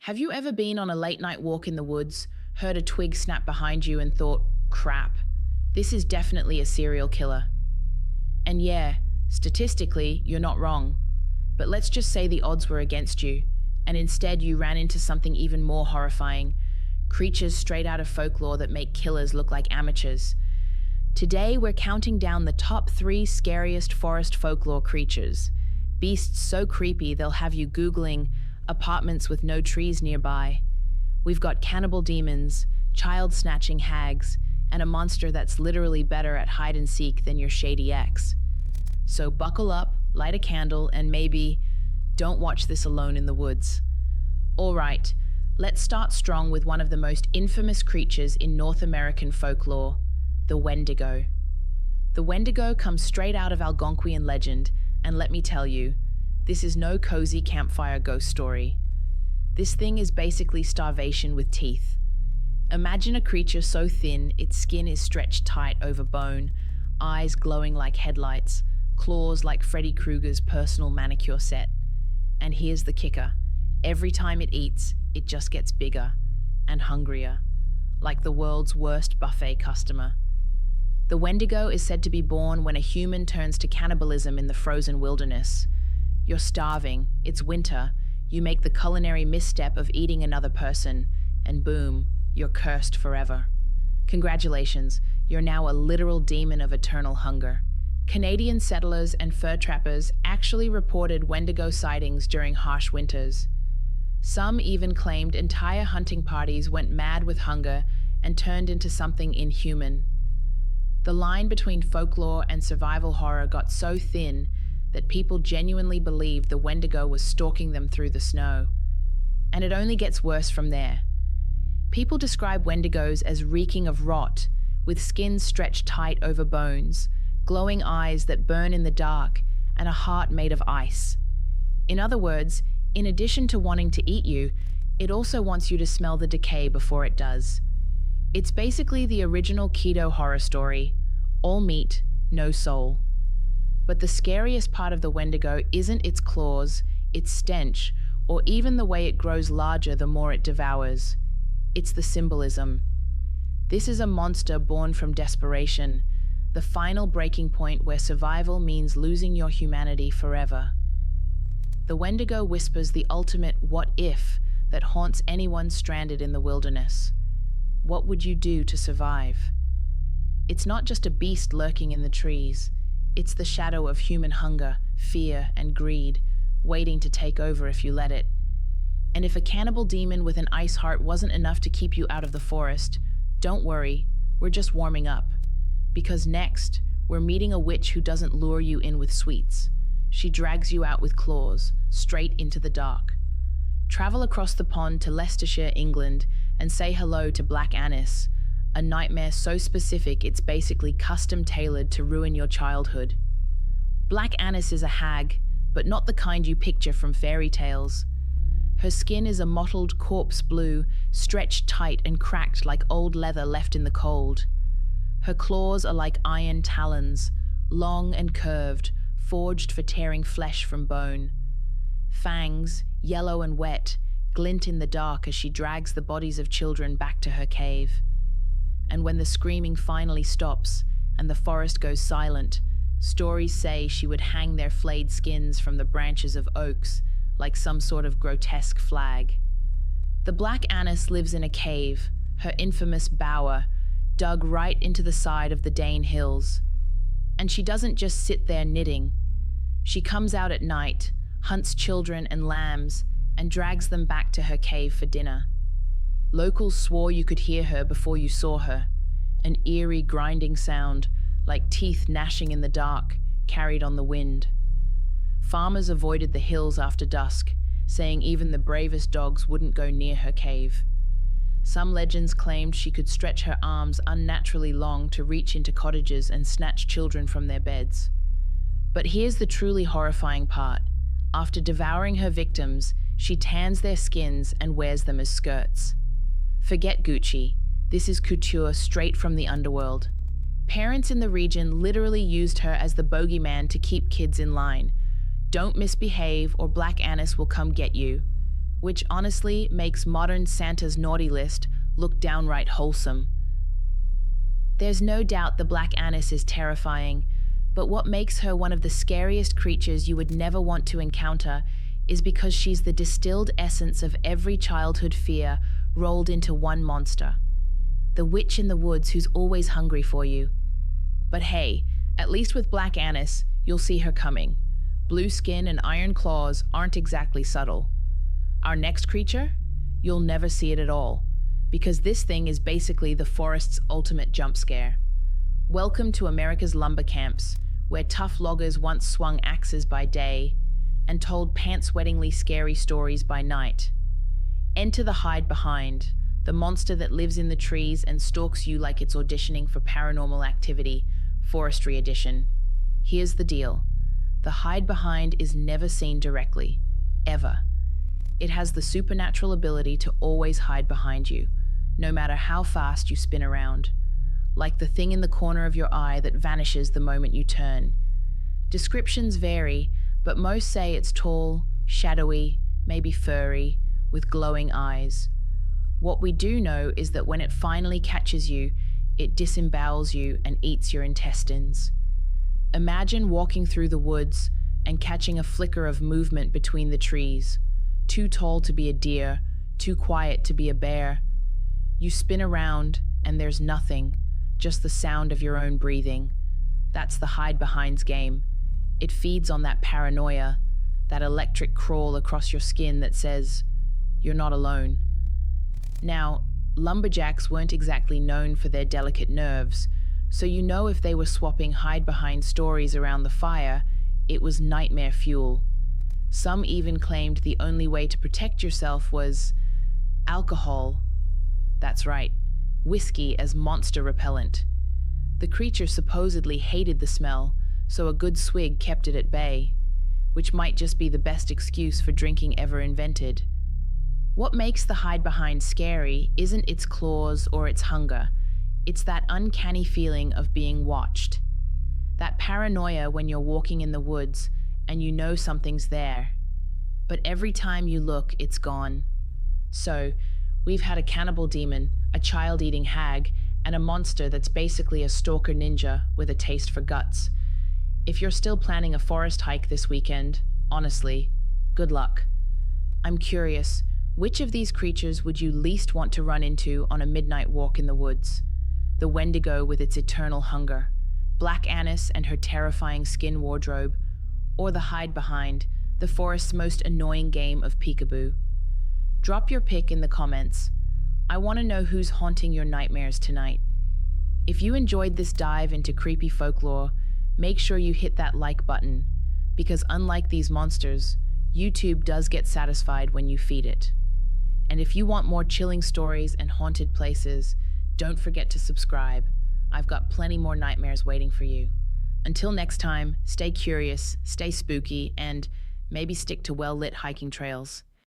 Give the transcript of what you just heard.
Have you ever been on a late night walk in the woods, heard a twig snap behind you, and thought, crap, this is definitely a serial killer? And yeah, statistically, you're not wrong. But let's just say the odds were against you, and instead you ran into something even more horrifying: creatures straight out of folklore that make killers look like amateurs. Today, we're counting down the top 3 scariest forest folklore creatures. Beasts so creepy they'll have you Googling apartments with no trees nearby. We've got cannibal demons, child-snatching hags, and a monster that's literally better at hide and seek than your shady ex. So buckle up, light a candle, and maybe don't watch this alone in the woods. All right, let's start strong with one of the most infamous creatures in North American folklore, the Wendigo. The Wendigo comes straight out of Algonquian legend, and let me tell you, this is no cozy campfire ghost story. This thing is basically starvation with teeth. Imagine a creature so thin its skin is stretched tight over bone, eyes glowing like headlights, claws like Freddy Krueger's personal manicure set. And here's the kicker: every time it eats, it just gets bigger and hungrier, like the world's worst buffet customer. The Wendigo is said to be born when a human turns to cannibalism in the frozen wilderness. You're starving, it's winter, you make the culinary misstep of eating another person, and boom, you're cursed forever. Congratulations, you're now a literal demon of eternal hunger. Canadian settlers and fur trappers actually reported Wendigo sightings during harsh winters. Some even claimed entire hunting parties went mad with hunger and turned into something inhuman. The line between folklore and survival horror got so thin that people genuinely believed the Wendigo was stalking them through the snow. And it only gets worse from there. People describe Wendigos as reeking of rot, with skin stretched tight over bones, glowing eyes that burn in the dark, and a heart made of ice. In other words, in addition to wanting to eat you, it also wants you to smell the decay before it does. It's basically the original keto horror story: all meat, no soul. But the scariest part of the Wendigo isn't its claws, its stench, or even the way it grows larger the more it devours. It's the symbolism. This is a monster born from desperation, the final breaking point where survival means losing your humanity forever. The Wendigo whispers the ultimate what if that haunts anyone stranded in the wilderness. What would you do to survive? It's not just a beast lurking in the trees. It's the shadow of human hunger, fear, and greed, waiting to take over if you let it. And if a cannibal demon with an ice heart wasn't enough to keep you out of the forest, don't worry, we're just warming up. Because next, we're meeting a witch who doesn't lure you in with sweets. She drags you out with claws, straight into the dark. Travel across the pond to Leicestershire, England, and say hello to Black Annis, a nightmare so specific it's basically custom-tailored to ruin your childhood. Black Annis is a hag, but not the kind you picture from fairy tales. Her skin is a mottled corpse blue, stretched tight and cracked like old leather left in the cold. Her claws are like iron talons, long and curved, forged for tearing flesh from bone. Fangs, yellow and wet, glint in the dark as she drags the bodies of children back to her cave. And when the screaming finally stops and the forest goes silent, stories say she would hang their flayed skins from the branches of oaks like some sort of grotesque flag. The Black Annis lives in a cave, her infamous bower, dug right into the side of the Dane Hills. And she doesn't just sit there knitting. She comes out at night, hunts children and lambs, and drags them back to her cave for dinner. Locals swore you could hear her before you saw her, an eerie grinding sound, like teeth gnashing in the dark, carried on the wind. Farmers avoided the hills after dusk, saying even the bravest dogs wouldn't go near her cave. Some legends claimed she could stretch her arms unnaturally long to reach into cottages and snatch children from their beds. But here's the truly horrifying part. After devouring her victims, she tans their skins and wears them as skirts. Forget Gucci. This is couture straight from the underworld. Parents in the region literally used her as the bogeyman to keep kids in line. Don't misbehave or Black Annis will come get you. which honestly makes modern Santa's naughty list look downright wholesome. There's no doubt the black anise is terrifying, but what makes her one of the scariest creatures you would never want to encounter is because she's the distilled essence of every childhood fear rolled into one monster. The witch in the woods who's always hungry for you. But hey, at least with black anise, you'll see her coming. Blue skin and iron claws aren't exactly subtle. Our next creature? You'll never see it at all, because this thing is basically the forest's ultimate jump scare. Welcome to America's lumber camps, where tough loggers once swung axes by day and told pants-wettingly scary stories by night. Enter the hide behind, the monster that lives in the trees and stalks you like it's auditioning for Paranormal Activity, Forestry Edition. Here's the deal. The hide behind is never seen directly, ever. It has the supernatural ability to always hide behind you, no matter how fast you spin around, like the thing in the corner of your eye that vanishes the moment you turn. Descriptions vary, but most say it's tall, shadowy, maybe furry, with glowing eyes. What we do know is that when it finally catches you, it disembowels you and eats your intestines. Imagine walking through the woods and catching a flicker of movement between the trees, too tall to be a deer, too quiet to be a bear. You spin around and there's nothing, just the sound of your own breathing. That's the hide behind's game. It feeds on that paranoia, that electric crawl across your skin that says, you're not alone. Now, lumberjacks weren't exactly known for their delicate nerves, so you know if they were swapping hide-behind stories around the fire, it was nightmare fuel. Some even claimed the only way to protect yourself was alcohol. That's right, whiskey as monster repellent. The creature supposedly hated the smell, so a good swig kept it at bay, which might just be the best excuse for drinking ever invented. What makes the hide-behind scary isn't its claws or its hunger. It's that uncanny feeling of being watched. That paranoia when you're walking in the woods and you know something's there. But every time you look, it's gone. So, we've had a cannibal demon, a child-eating hag, and a monster that's basically a stalker ninja with a taste for guts. If you're still planning a forest hike this weekend, honestly, good luck. I'm curious, which of these creatures would you least want to run into on a midnight walk in the woods? The Wendigo with its eternal hunger, Black Annis and her terrifying skin wardrobe, or the hide behind, the forest's most annoying game of peekaboo? Drop your pick in the comments. I want to know who's haunting your nightmares tonight. If you enjoyed this dive into creepy folklore, make sure you hit that like button, because unlike these monsters, YouTube does get satisfied when you feed it. And if you want more chilling stories and haunted places, don't forget to subscribe. I've got plenty more nightmares waiting for you. Until next time, stay curious, stay spooky, and maybe stick to well-lit hiking trails.